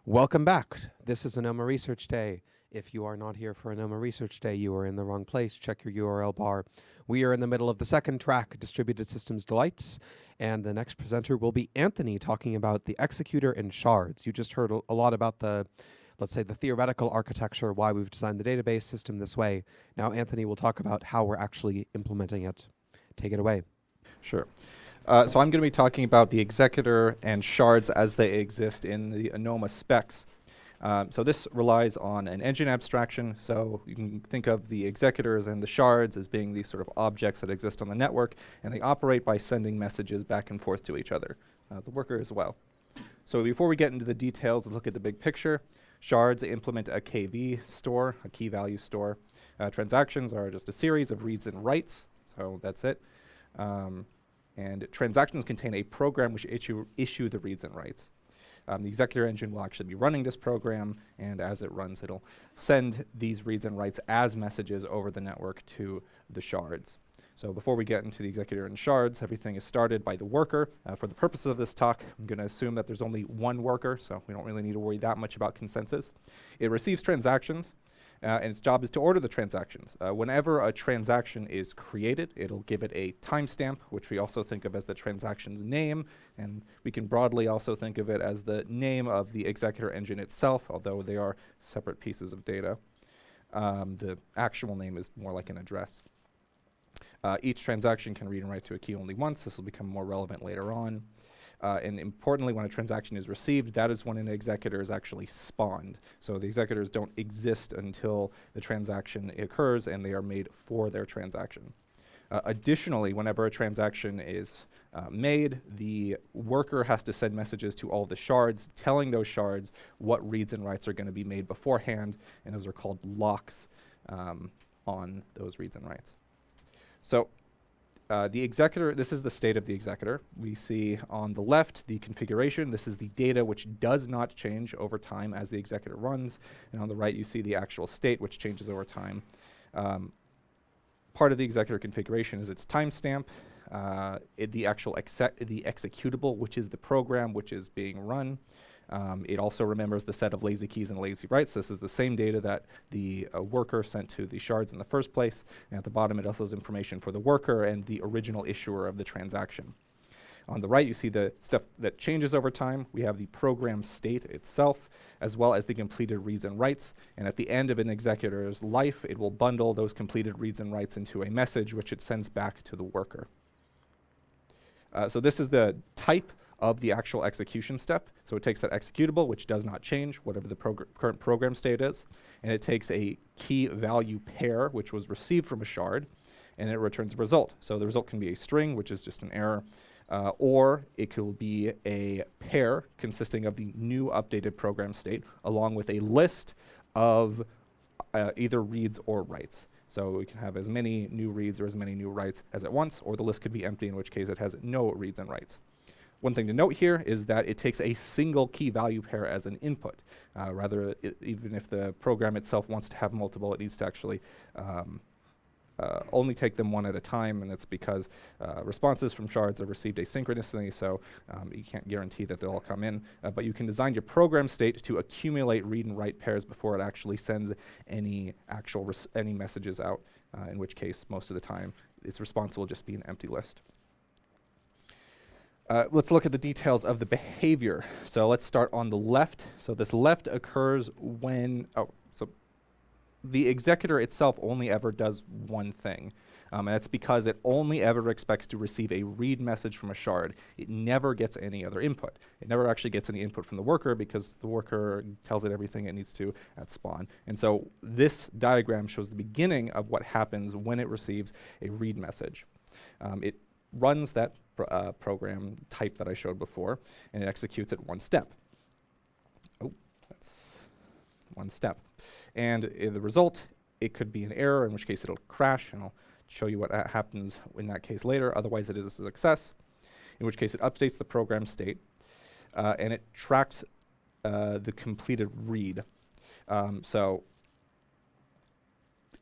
Welcome back. This is Anoma Research Day. If you are not here for Anoma Research Day, you are in the wrong place. Check your URL bar. We are in the middle of the second track, Distributed Systems Delights, and the next presenter will be Anthony talking about the Executor and shards. You just heard a lot about the, let's say, the theoretical architecture, why we've designed the database system this way. Now Anthony will talk about how we're actually implementing it. Take it away. Sure. So I'm going to be talking about the Executor and shards as they exist in the Anoma specs. So this relies on an engine abstraction. So you can think of the executors and the shards as being these sort of objects that exist on the network, and they operate by sending messages back and forth to each other, the worker as well. So before we get into the details, let's look at the big picture. Shards implement a KV store, a key value store. Transactions are just a series of reads and writes, so that's it. And transactions contain a program which issue the reads and writes. The Executor engine will actually be running this program, and as it runs, it'll send these reads and writes as messages over the network to the shards. So before we get into the Executor and shards, everything is started by the worker. For the purposes of this talk, I'm going to assume that there's only one worker, so we don't really need to worry that much about consensus. It receives transactions. And its job is to order the transactions. Whenever a transaction is created, it'll give it a timestamp, which we also think of as the transaction's name, and we can broadly also think of it as the name of the Executor engine itself, although they are separate pieces of data. The actual name is more like an address. Each transaction can read and write to a key only once. This will become more relevant later on. And importantly, when a transaction is received, that is when an executor is actually spawned. So the executors don't exist until the transaction occurs, and they are made for their transaction. Additionally, whenever a transaction is made, the worker has to send messages to all the shards, telling those shards what reads and writes are going to be made beforehand, and those are called locks on those reads and writes. So the Executor, this is the state of the Executor. We see on the left the configuration. This is the data which does not change over time as the Executor runs. And on the right, you see the actual state, which changes over time. Part of the Executor configuration is its timestamp, the actual the executable, which is the program which is being run. It also remembers the set of lazy keys and lazy writes. This is the same data that the worker sent to the shards in the first place. And at the bottom, it also has information for the worker and the original issuer of the transaction. On the right, you see the stuff that changes over time. We have the program state itself, as well as the completed reads and writes. And at the end of an executor's life, it will bundle those completed reads and writes into a message, which it sends back to the worker. So this is the type of the actual execution step. So it takes that executable, which does not change, whatever the current program state is, and it takes a key value pair, which was received from a shard, and it returns a result. So the result can be a string, which is just an error, or it could be a pair consisting of the new updated program state, along with a list of either reads or writes. So we can have as many new reads or as many new writes as at once, or the list could be empty, in which case it has no reads and writes. One thing to note here is that it takes a single key value pair as an input. Even if the program itself wants to have multiple, it needs to actually only take them one at a time, and it's because responses from shards are received asynchronously, so you can't guarantee that they'll all come in. But you can design your program state to accumulate read and write pairs before it actually sends any messages out, in which case, most of the time, its response will just be an empty list. Let's look at the details of the behavior. So let's start on the left. So this left occurs when, so the executor itself only ever does one thing. And that's because it only ever expects to receive a read message from a shard. It never gets any other input. It never actually gets any input from the worker because the worker tells it everything it needs to at spawn. And so this diagram shows the beginning of what happens when it receives a read message. It runs that program type that I showed before, and it executes it one step. Oh, that's one step. And the result, it could be an error, in which case it'll crash, and I'll show you what happens in that case later. Otherwise, it is a success, in which case it updates the program state, and it tracks the completed read. So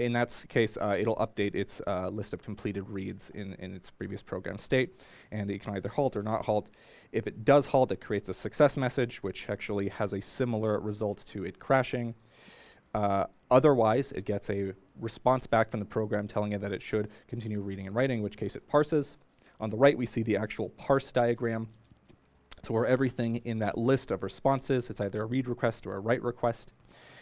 in that case, it'll update its list of completed reads in its previous program state, and it can either halt or not halt. If it does halt, it creates a success message, which actually has a similar result to it crashing. Otherwise, it gets a response back from the program telling it that it should continue reading and writing, in which case it parses. On the right, we see the actual parse diagram. So where everything in that list of responses, it's either a read request or a write request.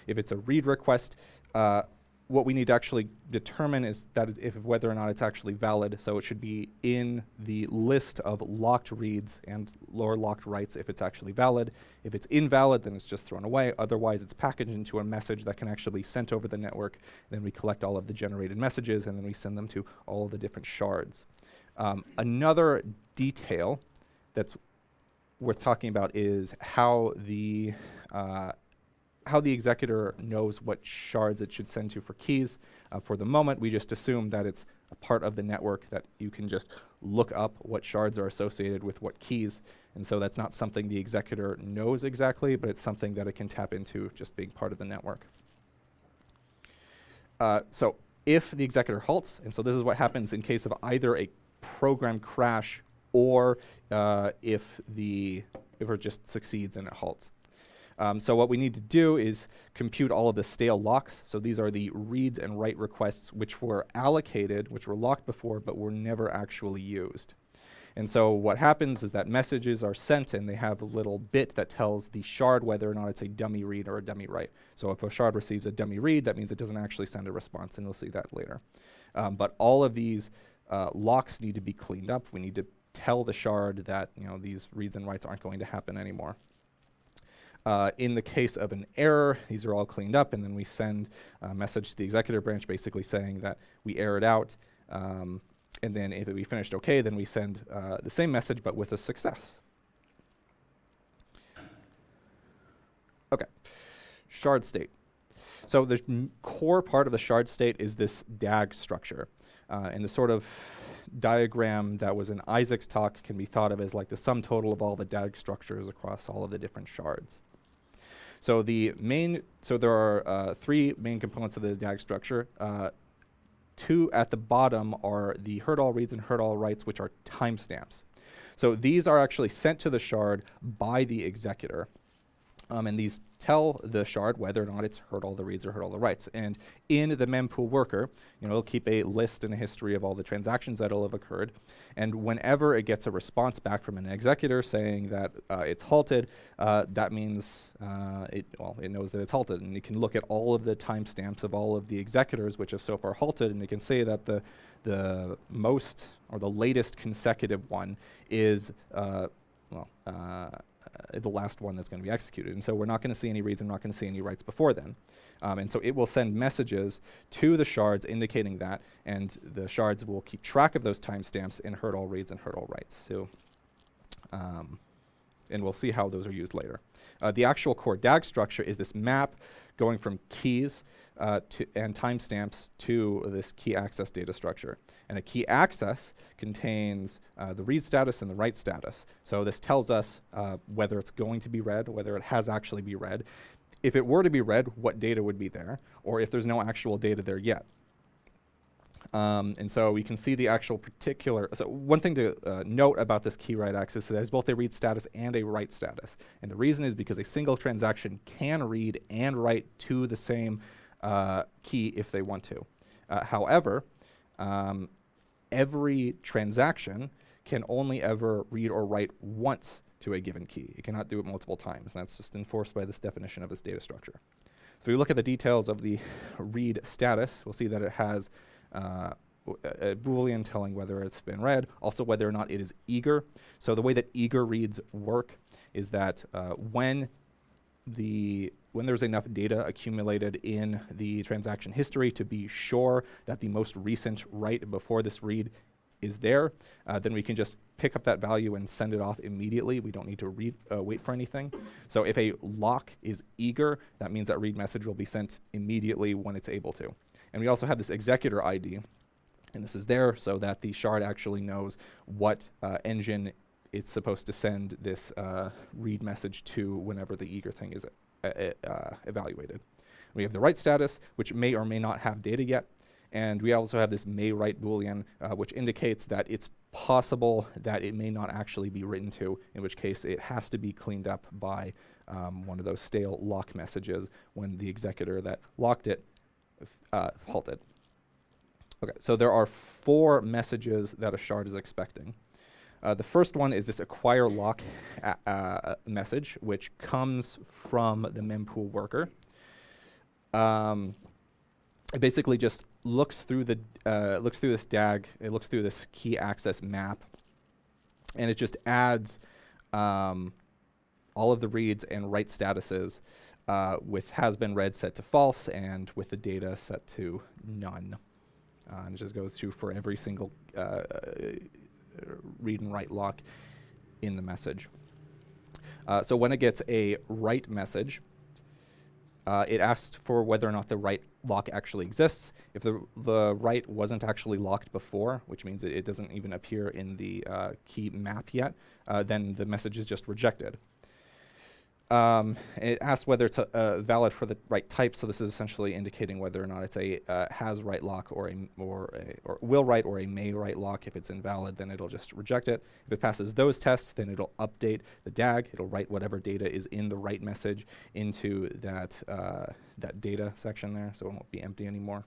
If it's a read request, what we need to actually determine is that if whether or not it's actually valid. So it should be in the list of locked reads and lower locked writes if it's actually valid. If it's invalid, then it's just thrown away. Otherwise, it's packaged into a message that can actually be sent over the network. Then we collect all of the generated messages, and then we send them to all of the different shards. Another detail that's worth talking about is how the executor knows what shards it should send to for keys. For the moment, we just assume that it's a part of the network that you can just look up what shards are associated with what keys. And so that's not something the executor knows exactly, but it's something that it can tap into just being part of the network. So if the executor halts, and so this is what happens in case of either a program crash or if it just succeeds and it halts. So what we need to do is compute all of the stale locks. So these are the reads and write requests which were allocated, which were locked before, but were never actually used. And so what happens is that messages are sent, and they have a little bit that tells the shard whether or not it's a dummy read or a dummy write. So if a shard receives a dummy read, that means it doesn't actually send a response, and we'll see that later. But all of these locks need to be cleaned up. We need to tell the shard that these reads and writes aren't going to happen anymore. In the case of an error, these are all cleaned up, and then we send a message to the executor branch basically saying that we errored out. And then if we finished okay, then we send the same message but with a success. Okay, shard state. So the core part of the shard state is this DAG structure. And the sort of diagram that was in Isaac's talk can be thought of as like the sum total of all the DAG structures across all of the different shards. So there are three main components of the DAG structure. Two at the bottom are the heard all reads and heard all writes, which are timestamps. So these are actually sent to the shard by the executor. And these tell the shard whether or not it's heard all the reads or heard all the writes. And in the mempool worker, it'll keep a list and a history of all the transactions that'll have occurred. And whenever it gets a response back from an executor saying that it's halted, that means it knows that it's halted. And you can look at all of the timestamps of all of the executors which have so far halted, and you can say that the most or the latest consecutive one is the last one that's going to be executed. And so we're not going to see any reads and not going to see any writes before then. And so it will send messages to the shards indicating that, and the shards will keep track of those timestamps in heard all reads and heard all writes. So, and we'll see how those are used later. The actual core DAG structure is this map going from keys and timestamps to this key access data structure. And a key access contains the read status and the write status. So this tells us whether it's going to be read, whether it has actually been read. If it were to be read, what data would be there, or if there's no actual data there yet. And so we can see the actual particular. So one thing to note about this key write access is that there's both a read status and a write status. And the reason is because a single transaction can read and write to the same key if they want to. However, every transaction can only ever read or write once to a given key. It cannot do it multiple times. And that's just enforced by this definition of this data structure. So if we look at the details of the read status, we'll see that it has a Boolean telling whether it's been read, also whether or not it is eager. So the way that eager reads work is that when there's enough data accumulated in the transaction history to be sure that the most recent write before this read is there, then we can just pick up that value and send it off immediately. We don't need to wait for anything. So if a lock is eager, that means that read message will be sent immediately when it's able to. And we also have this executor ID, and this is there so that the shard actually knows what engine it's supposed to send this read message to whenever the eager thing is evaluated. We have the write status, which may or may not have data yet. And we also have this may write Boolean, which indicates that it's possible that it may not actually be written to, in which case it has to be cleaned up by one of those stale lock messages when the executor that locked it halted. Okay, so there are 4 messages that a shard is expecting. The first one is this acquire lock message, which comes from the mempool worker. It basically just looks through the this DAG. It looks through this key access map, and it just adds all of the reads and write statuses with has been read set to false and with the data set to none. And it just goes through for every single read and write lock in the message. So when it gets a write message, it asks for whether or not the write lock actually exists. If the write wasn't actually locked before, which means it doesn't even appear in the key map yet, then the message is just rejected. It asks whether it's valid for the right type, so this is essentially indicating whether or not it's a has write lock or will write or a may write lock. If it's invalid, then it'll just reject it. If it passes those tests, then it'll update the DAG. It'll write whatever data is in the write message into that that data section there, so it won't be empty anymore.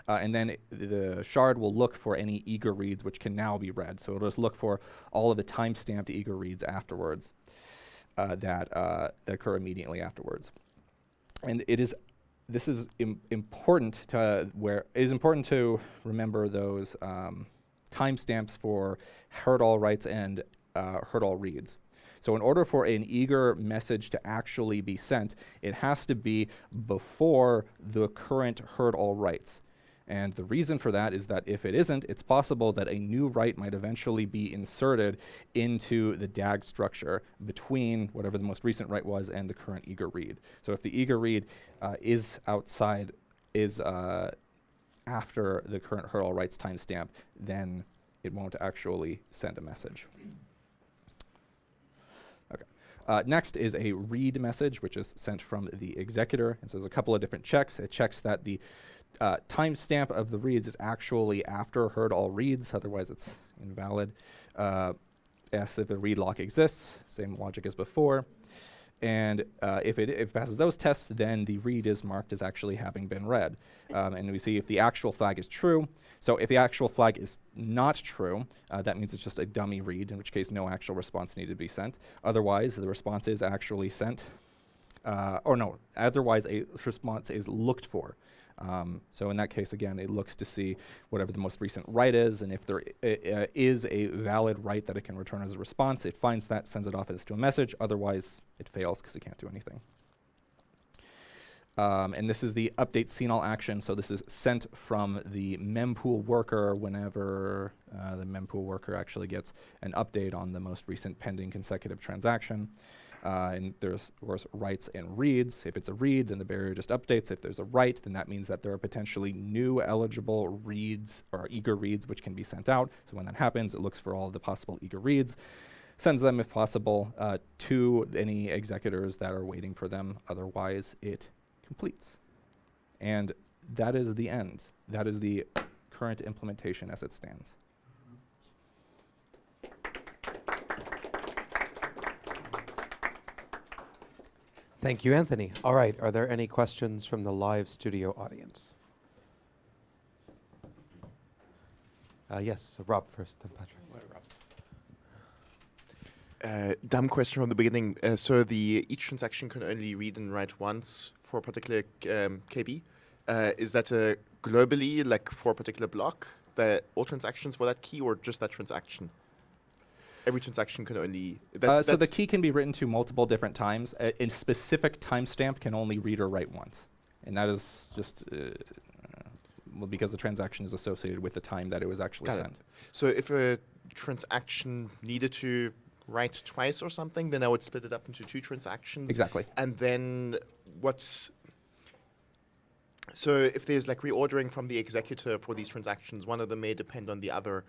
And then the shard will look for any eager reads which can now be read. So it'll just look for all of the timestamped eager reads afterwards. That occur immediately afterwards, and this is important to it is important to remember those timestamps for heard all writes and heard all reads. So in order for an eager message to actually be sent, it has to be before the current heard all writes. And the reason for that is that if it isn't, it's possible that a new write might eventually be inserted into the DAG structure between whatever the most recent write was and the current eager read. So if the eager read is after the current heard all writes timestamp, then it won't actually send a message. Okay. Next is a read message, which is sent from the executor. And so there's a couple of different checks. It checks that the timestamp of the reads is actually after heard all reads, otherwise it's invalid. Asks if the read lock exists, same logic as before. And if it passes those tests, then the read is marked as actually having been read. And we see if the actual flag is true. So if the actual flag is not true, that means it's just a dummy read, in which case no actual response needed to be sent. Otherwise, the response is actually sent. Otherwise a response is looked for. So in that case, again, it looks to see whatever the most recent write is, and if there is a valid write that it can return as a response, it finds that, sends it off as to a message. Otherwise, it fails because it can't do anything. And this is the update CNAL action. So this is sent from the mempool worker whenever the mempool worker actually gets an update on the most recent pending consecutive transaction. And there's, of course, writes and reads. If it's a read, then the barrier just updates. If there's a write, then that means that there are potentially new eligible reads or eager reads which can be sent out. So when that happens, it looks for all of the possible eager reads, sends them, if possible, to any executors that are waiting for them. Otherwise, it completes. And that is the end. That is the current implementation as it stands. Thank you, Anthony. All right, are there any questions from the live studio audience? Yes, so Rob first, then Patrick. Dumb question from the beginning. So each transaction can only read and write once for a particular KB. Is that globally, like for a particular block, that all transactions for that key, or just that transaction? Every transaction can only... so the key can be written to multiple different times. A specific timestamp can only read or write once. And that is just because the transaction is associated with the time that it was actually sent. So if a transaction needed to write twice or something, then I would split it up into 2 transactions. Exactly. And then so if there's like reordering from the executor for these transactions, one of them may depend on the other.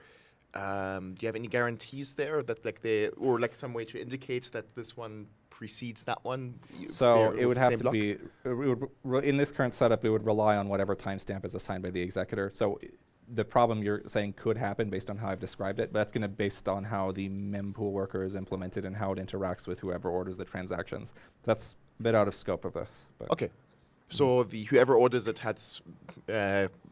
Do you have any guarantees there that like they or like some way to indicate that this one precedes that one? So They're it with would the have same to block? be, in this current setup, it would rely on whatever timestamp is assigned by the executor. So the problem you're saying could happen based on how I've described it, but that's going to be based on how the mempool worker is implemented and how it interacts with whoever orders the transactions. That's a bit out of scope of this. But Okay. So the whoever orders it has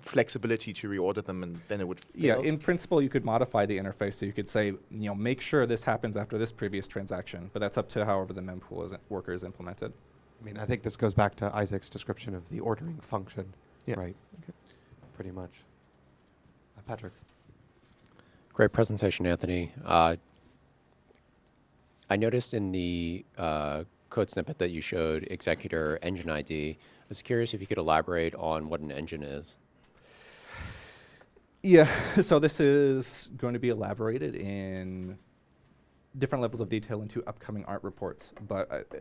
flexibility to reorder them, and then it would fail? Yeah, in principle, you could modify the interface, so you could say, make sure this happens after this previous transaction, but that's up to however the mempool worker is implemented. I mean, I think this goes back to Isaac's description of the ordering function, Yeah. right? Pretty much. Patrick. Great presentation, Anthony. I noticed in the code snippet that you showed Executor engine ID. I was curious if you could elaborate on what an engine is. Yeah, so this is going to be elaborated in different levels of detail into upcoming art reports. But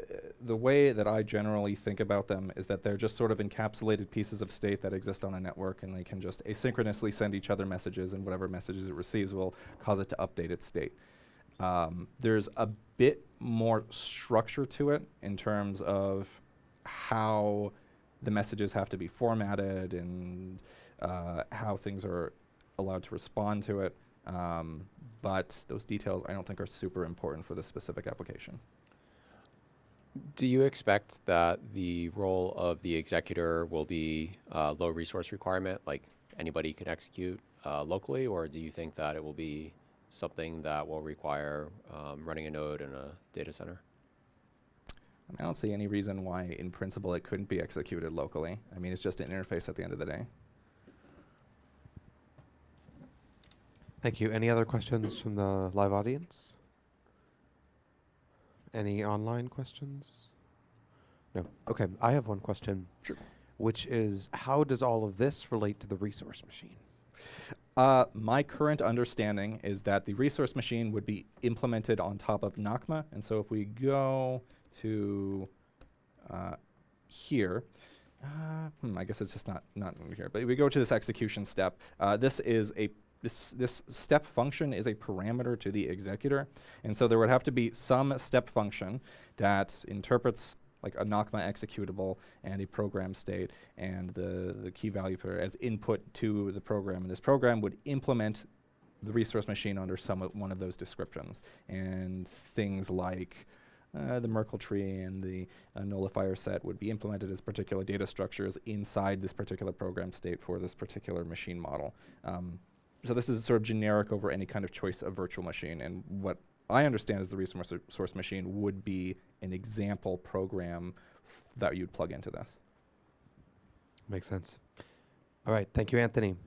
the way that I generally think about them is that they're just sort of encapsulated pieces of state that exist on a network, and they can just asynchronously send each other messages, and whatever messages it receives will cause it to update its state. There's a bit more structure to it in terms of how the messages have to be formatted and how things are allowed to respond to it. But those details I don't think are super important for this specific application. Do you expect that the role of the executor will be low resource requirement, like anybody can execute locally, or do you think that it will be something that will require running a node in a data center? I don't see any reason why, in principle, it couldn't be executed locally. I mean, it's just an interface at the end of the day. Thank you. Any other questions from the live audience? Any online questions? No. Okay, I have one question. Sure. Which is, how does all of this relate to the resource machine? My current understanding is that the resource machine would be implemented on top of Nakma. And so if we go to here, I guess it's just not over here, but if we go to this execution step, this step function is a parameter to the executor. And so there would have to be some step function that interprets like a Nakma executable and a program state and the key value for as input to the program. And this program would implement the resource machine under one of those descriptions. And things like the Merkle tree and the nullifier set would be implemented as particular data structures inside this particular program state for this particular machine model. So this is sort of generic over any kind of choice of virtual machine. And what I understand is the resource machine would be an example program that you'd plug into this. Makes sense. All right. Thank you, Anthony.